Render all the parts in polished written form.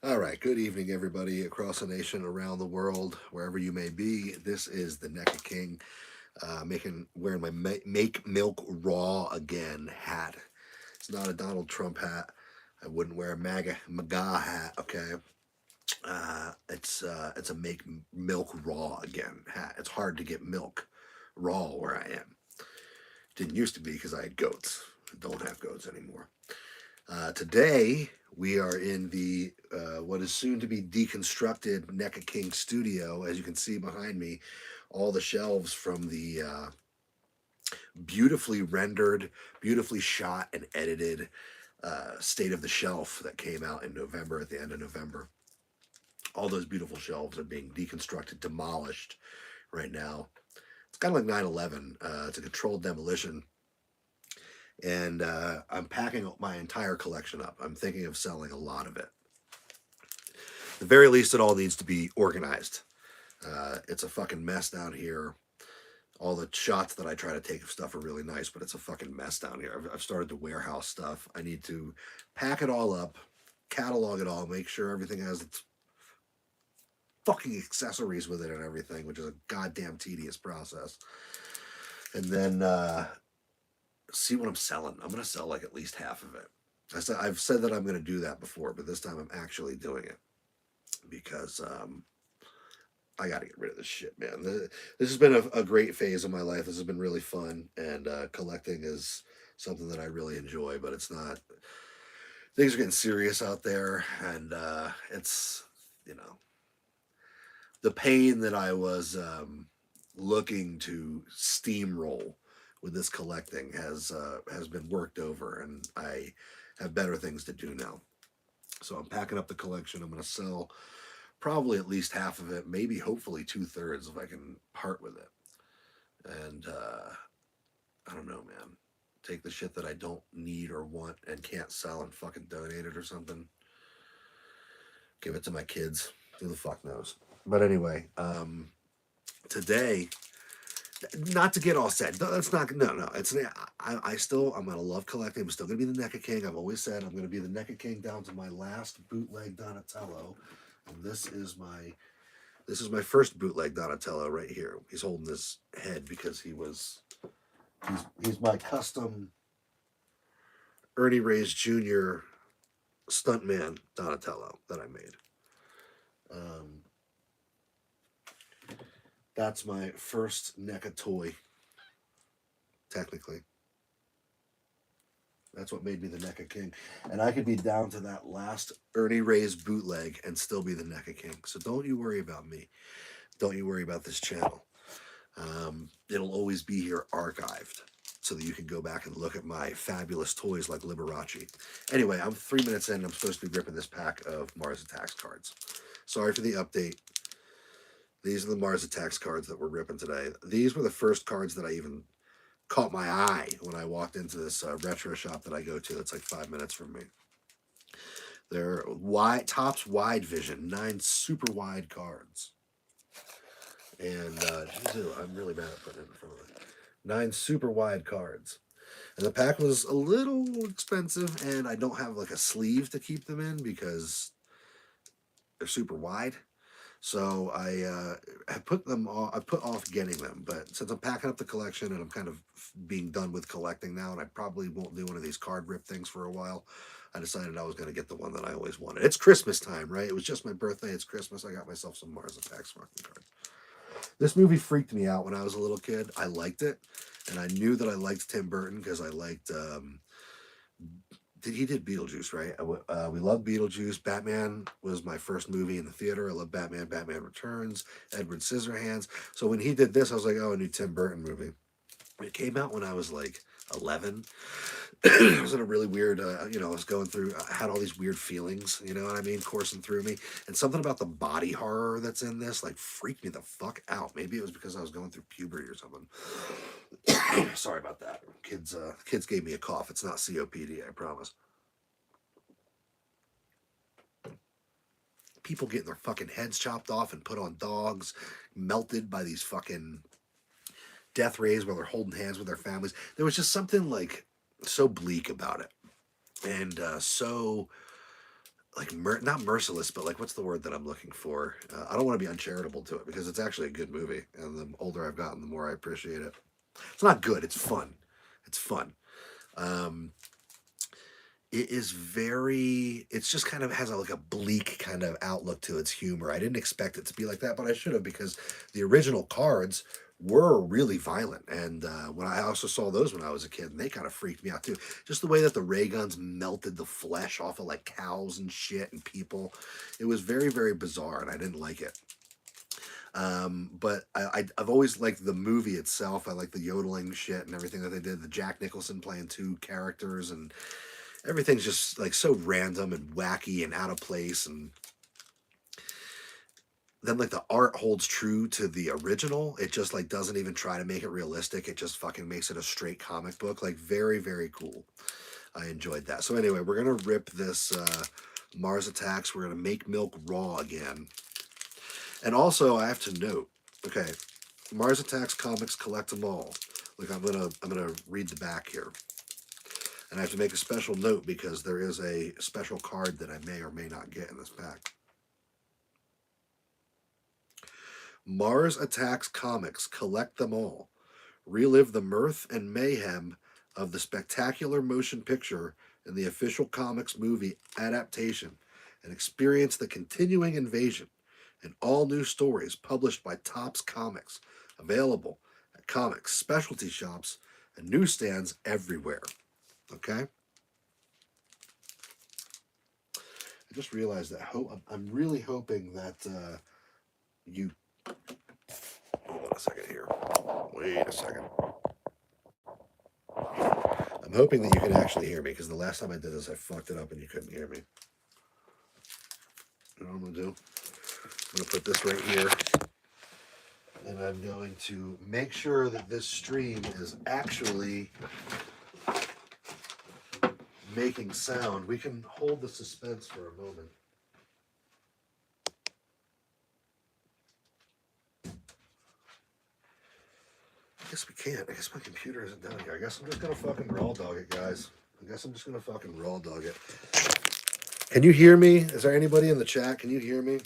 All right, good evening, everybody across the nation, around the world, wherever you may be. This is the NECA King, wearing my Make Milk Raw Again hat. It's not a Donald Trump hat. I wouldn't wear a MAGA hat. Okay, it's a Make Milk Raw Again hat. It's hard to get milk raw where I am. Didn't used to be because I had goats. I don't have goats anymore. Today, we are in the what is soon to be deconstructed NECA King studio. As you can see behind me, all the shelves from the beautifully rendered, beautifully shot, and edited State of the Shelf that came out in November, at the end of November. All those beautiful shelves are being deconstructed, demolished right now. It's kind of like 9/11. It's a controlled demolition, and I'm packing my entire collection up. I'm thinking of selling a lot of it. At the very least, it all needs to be organized. It's a fucking mess down here. All the shots that I try to take of stuff are really nice, but it's a fucking mess down here. I've started to warehouse stuff. I need to pack it all up, catalog it all, make sure everything has its fucking accessories with it and everything, which is a goddamn tedious process. And then see what I'm selling. I'm gonna sell like at least half of it. I've said that I'm gonna do that before, but this time I'm actually doing it because I got to get rid of this shit, man. This has been a great phase of my life. This has been really fun, and collecting is something that I really enjoy. But it's not. Things are getting serious out there, and it's you know the pain that I was looking to steamroll with this collecting has been worked over, and I have better things to do now. So I'm packing up the collection. I'm going to sell probably at least half of it, maybe hopefully 2/3 if I can part with it. And I don't know, man. Take the shit that I don't need or want and can't sell and fucking donate it or something. Give it to my kids. Who the fuck knows? But anyway, today, not to get all sad. That's not. No, no. I'm gonna love collecting. I'm still gonna be the NECA King. I've always said I'm gonna be the NECA King down to my last bootleg Donatello. And this is my first bootleg Donatello right here. He's holding his head because he's my custom Ernie Reyes Jr. stuntman Donatello that I made. Um, that's my first NECA toy, technically. That's what made me the NECA King. And I could be down to that last Ernie Reyes bootleg and still be the NECA King. So don't you worry about me. Don't you worry about this channel. It'll always be here archived so that you can go back and look at my fabulous toys like Liberace. Anyway, I'm 3 minutes in. I'm supposed to be ripping this pack of Mars Attacks cards. Sorry for the update. These are the Mars Attacks cards that we're ripping today. These were the first cards that I even caught my eye when I walked into this retro shop that I go to that's like 5 minutes from me. They're wide, Topps Wide Vision, 9 super wide cards. And I'm really bad at putting it in front of it. 9 super wide cards. And the pack was a little expensive, and I don't have like a sleeve to keep them in because they're super wide. So I put them off. I put off getting them, but since I'm packing up the collection and I'm kind of being done with collecting now, and I probably won't do one of these card rip things for a while, I decided I was going to get the one that I always wanted. It's Christmas time, right? It was just my birthday. It's Christmas. I got myself some Mars Attacks fucking cards. This movie freaked me out when I was a little kid. I liked it, and I knew that I liked Tim Burton because I liked. He did Beetlejuice, right? We love Beetlejuice. Batman was my first movie in the theater. I love Batman. Batman Returns. Edward Scissorhands. So when he did this, I was like, oh, a new Tim Burton movie. It came out when I was like 11. I was in a really weird, I was going through, I had all these weird feelings, you know what I mean, coursing through me. And something about the body horror that's in this, like, freaked me the fuck out. Maybe it was because I was going through puberty or something. Sorry about that. Kids gave me a cough. It's not COPD, I promise. People getting their fucking heads chopped off and put on dogs, melted by these fucking death rays while they're holding hands with their families. There was just something like so bleak about it, and so like not merciless, but like what's the word that I'm looking for? I don't want to be uncharitable to it because it's actually a good movie, and the older I've gotten, the more I appreciate it. It's not good. It's fun. It's fun. Um, it is very. It's just kind of has like a bleak kind of outlook to its humor. I didn't expect it to be like that, but I should have because the original cards were really violent, and when I also saw those when I was a kid, and they kind of freaked me out too. Just the way that the ray guns melted the flesh off of like cows and shit and people, it was very very bizarre, and I didn't like it. But I've always liked the movie itself. I like the yodeling shit and everything that they did. The Jack Nicholson playing two characters, and everything's just like so random and wacky and out of place. And then like the art holds true to the original. It just like doesn't even try to make it realistic. It just fucking makes it a straight comic book. Like very, very cool. I enjoyed that. So anyway, we're gonna rip this Mars Attacks. We're gonna make milk raw again. And also I have to note, okay, Mars Attacks comics, collect them all. Like I'm gonna read the back here. And I have to make a special note because there is a special card that I may or may not get in this pack. Mars Attacks comics, collect them all. Relive the mirth and mayhem of the spectacular motion picture in the official comics movie adaptation and experience the continuing invasion and all new stories published by Topps Comics, available at comics, specialty shops, and newsstands everywhere. Okay? I just realized that I'm really hoping that you... Hold on a second here. Wait a second. I'm hoping that you can actually hear me, because the last time I did this, I fucked it up and you couldn't hear me. You know what I'm going to do? I'm going to put this right here. And I'm going to make sure that this stream is actually making sound. We can hold the suspense for a moment. I guess we can't. I guess my computer isn't down here. I guess I'm just going to fucking raw dog it, guys. I guess I'm just going to fucking raw dog it. Can you hear me? Is there anybody in the chat? Can you hear me?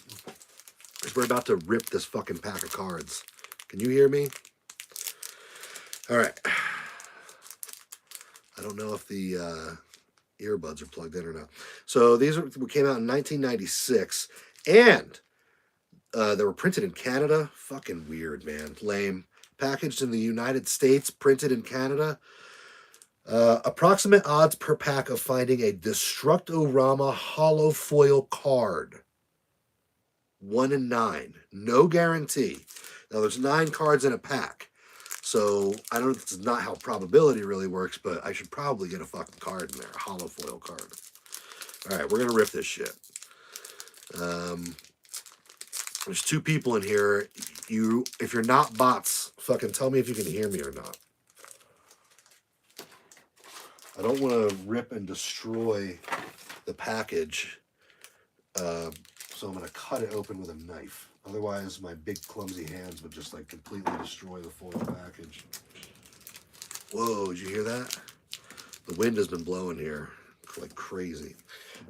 Because we're about to rip this fucking pack of cards. Can you hear me? All right. I don't know if the earbuds are plugged in or not. So these came out in 1996, and they were printed in Canada. Fucking weird, man. Lame. Packaged in the United States, printed in Canada. Approximate odds per pack of finding a Destruct-O-RAMA HOLO-FOIL card. 1 in 9. No guarantee. Now, there's 9 cards in a pack. So, I don't know if this is not how probability really works, but I should probably get a fucking card in there. A HOLO-FOIL card. Alright, we're going to rip this shit. There's 2 people in here. If you're not bots, fucking tell me if you can hear me or not. I don't want to rip and destroy the package, so I'm going to cut it open with a knife. Otherwise, my big clumsy hands would just like completely destroy the foil package. Whoa, did you hear that? The wind has been blowing here like crazy.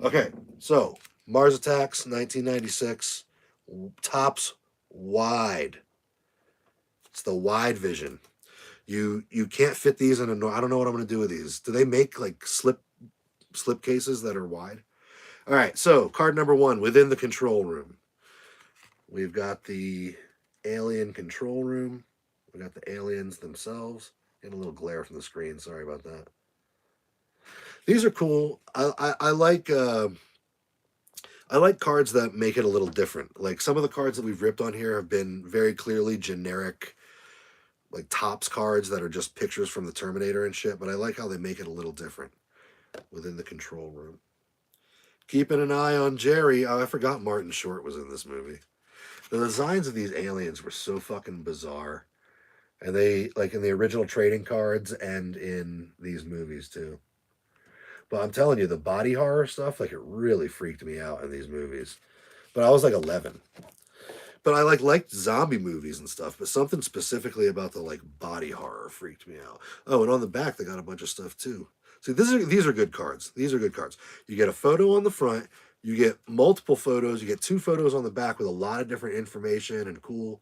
Okay, so Mars Attacks, 1996. Topps wide. It's the wide vision. You can't fit these in a... I don't know what I'm going to do with these. Do they make like slip cases that are wide? All right, so card number 1, within the control room. We've got the alien control room. We got the aliens themselves. Get a little glare from the screen. Sorry about that. These are cool. I like cards that make it a little different. Like some of the cards that we've ripped on here have been very clearly generic, like Topps cards that are just pictures from the Terminator and shit. But I like how they make it a little different within the control room. Keeping an eye on Jerry. Oh, I forgot Martin Short was in this movie. The designs of these aliens were so fucking bizarre. And they, like in the original trading cards and in these movies too. But I'm telling you, the body horror stuff, like it really freaked me out in these movies. But I was like 11. But I liked zombie movies and stuff, but something specifically about the like body horror freaked me out. Oh, and on the back they got a bunch of stuff too. See, these are good cards. These are good cards. You get a photo on the front, You get multiple photos. You get 2 photos on the back with a lot of different information and cool.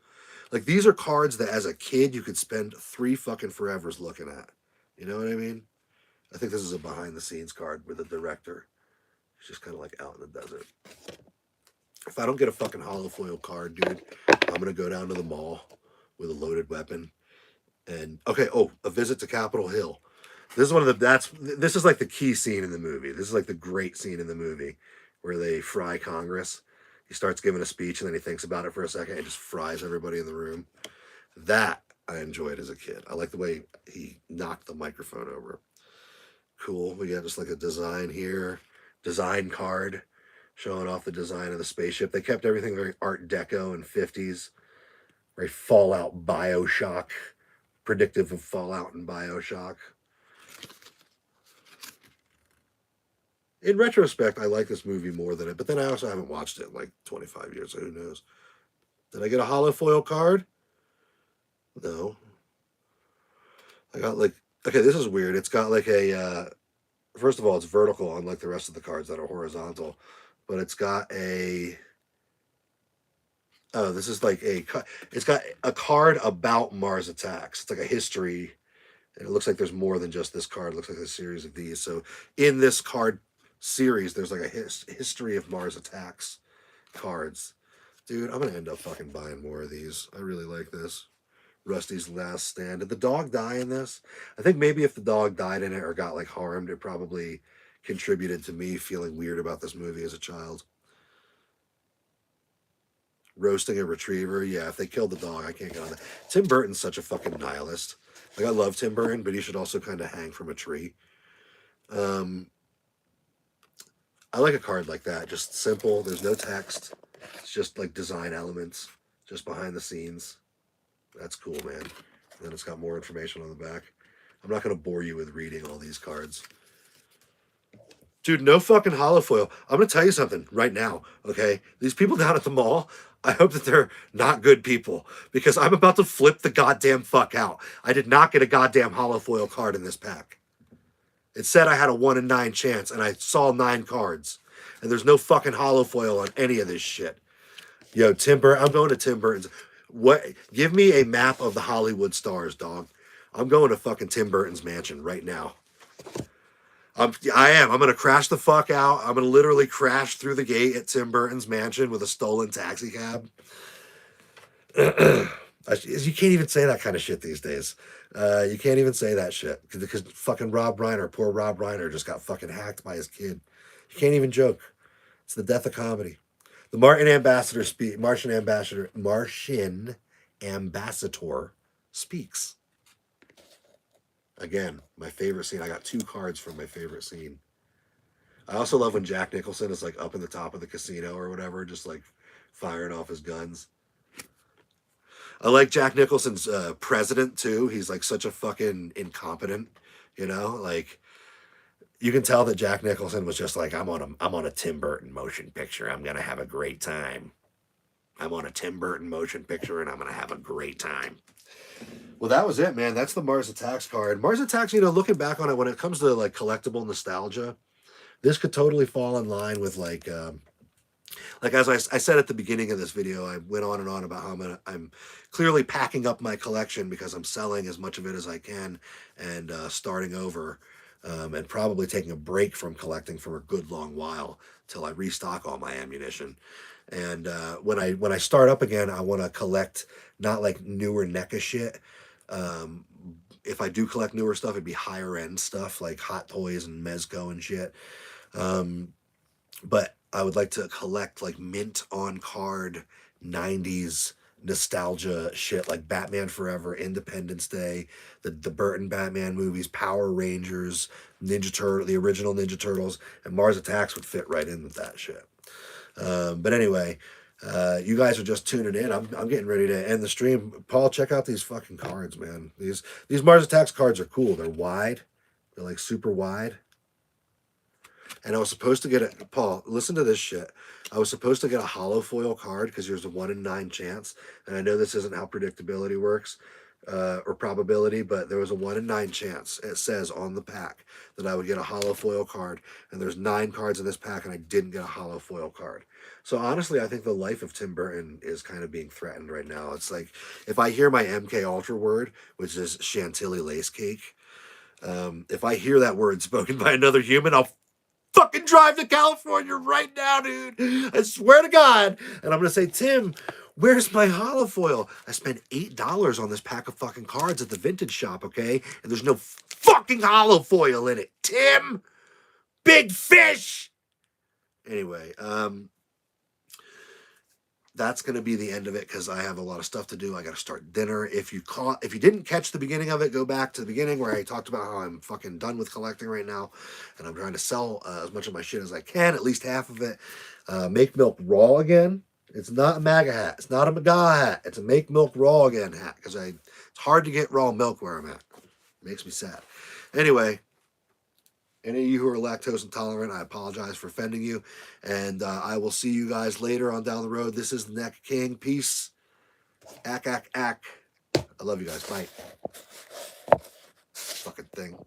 Like these are cards that as a kid you could spend 3 fucking forevers looking at. You know what I mean? I think this is a behind the scenes card with the director. He's just kind of like out in the desert. If I don't get a fucking holofoil card, dude, I'm gonna go down to the mall with a loaded weapon. And okay, oh, a visit to Capitol Hill. This is one of the this is like the key scene in the movie. This is like the great scene in the movie where they fry Congress. He starts giving a speech and then he thinks about it for a second and just fries everybody in the room. That I enjoyed as a kid. I like the way he knocked the microphone over. Cool. We got just like a design here, design card showing off the design of the spaceship. They kept everything very Art Deco and 50s, very Fallout, Bioshock, predictive of Fallout and Bioshock. In retrospect, I like this movie more than it, but then I also haven't watched it in like 25 years, so who knows? Did I get a holofoil card? No. I got like, okay, this is weird. It's got like a, first of all, it's vertical, unlike the rest of the cards that are horizontal, but it's got a, oh, this is like it's got a card about Mars attacks. It's like a history, and it looks like there's more than just this card. It looks like a series of these. So in this card series, there's like a history of Mars attacks cards. Dude, I'm gonna end up fucking buying more of these. I really like this. Rusty's Last Stand. Did the dog die in this? I think maybe if the dog died in it or got like harmed, it probably contributed to me feeling weird about this movie as a child. Roasting a retriever. Yeah, if they killed the dog, I can't get on that. Tim Burton's such a fucking nihilist. Like, I love Tim Burton, but he should also kind of hang from a tree. I like a card like that. Just simple. There's no text. It's just like design elements, just behind the scenes. That's cool, man. And then it's got more information on the back. I'm not going to bore you with reading all these cards. Dude, no fucking holofoil. I'm going to tell you something right now, okay? These people down at the mall, I hope that they're not good people because I'm about to flip the goddamn fuck out. I did not get a goddamn holofoil card in this pack. It said I had a 1 in 9 chance, and I saw 9 cards. And there's no fucking holofoil on any of this shit. Yo, Tim Burton, I'm going to Tim Burton's. What? Give me a map of the Hollywood stars, dog. I'm going to fucking Tim Burton's mansion right now. I am. I'm going to crash the fuck out. I'm going to literally crash through the gate at Tim Burton's mansion with a stolen taxi cab. You can't even say that kind of shit these days. You can't even say that shit because fucking Rob Reiner, poor Rob Reiner, just got fucking hacked by his kid. You can't even joke. It's the death of comedy. The Martian ambassador speaks. Again, my favorite scene. I got 2 cards from my favorite scene. I also love when Jack Nicholson is like up in the top of the casino or whatever, just like firing off his guns. I like Jack Nicholson's president too. He's like such a fucking incompetent, you know, like you can tell that Jack Nicholson was just like, I'm on a Tim Burton motion picture. I'm gonna have a great time. I'm on a Tim Burton motion picture and I'm gonna have a great time. Well, that was it, man. That's the Mars Attacks card. Mars Attacks, you know, looking back on it, when it comes to like collectible nostalgia, this could totally fall in line with like as I said at the beginning of this video, I went on and on about how I'm clearly packing up my collection because I'm selling as much of it as I can and starting over and probably taking a break from collecting for a good long while till I restock all my ammunition. And when I start up again, I want to collect not like newer NECA shit. If I do collect newer stuff, it'd be higher end stuff like Hot Toys and Mezco and shit. But I would like to collect like mint on card 90s nostalgia shit like Batman Forever, Independence Day, the Burton Batman movies, Power Rangers, Ninja Turtle, the original Ninja Turtles, and Mars Attacks would fit right in with that shit. But anyway, you guys are just tuning in. I'm getting ready to end the stream. Paul, check out these fucking cards, man. These Mars Attacks cards are cool. They're wide. They're like super wide. And I was supposed to get a, Paul, listen to this shit. I was supposed to get a holofoil card because there's a 1 in 9 chance. And I know this isn't how predictability works. or probability, but there was a 1 in 9 chance. It says on the pack that I would get a holo foil card, and there's 9 cards in this pack, and I didn't get a holo foil card. So honestly, I think the life of Tim Burton is kind of being threatened right now. It's like if I hear my MK Ultra word, which is Chantilly lace cake, if I hear that word spoken by another human, I'll fucking drive to California right now, dude. I swear to God. And I'm gonna say, Tim, where's my holofoil? I spent $8 on this pack of fucking cards at the vintage shop, okay? And there's no fucking holofoil in it. Tim, big fish. Anyway, that's going to be the end of it because I have a lot of stuff to do. I got to start dinner. If you didn't catch the beginning of it, go back to the beginning where I talked about how I'm fucking done with collecting right now, and I'm trying to sell as much of my shit as I can, at least half of it. Make milk raw again. It's not a MAGA hat. It's not a MAGA hat. It's a make milk raw again hat because it's hard to get raw milk where I'm at. It makes me sad. Anyway. Any of you who are lactose intolerant, I apologize for offending you. And I will see you guys later on down the road. This is the NECA King. Peace. Ack, ack, ack. I love you guys. Bye. Fucking thing.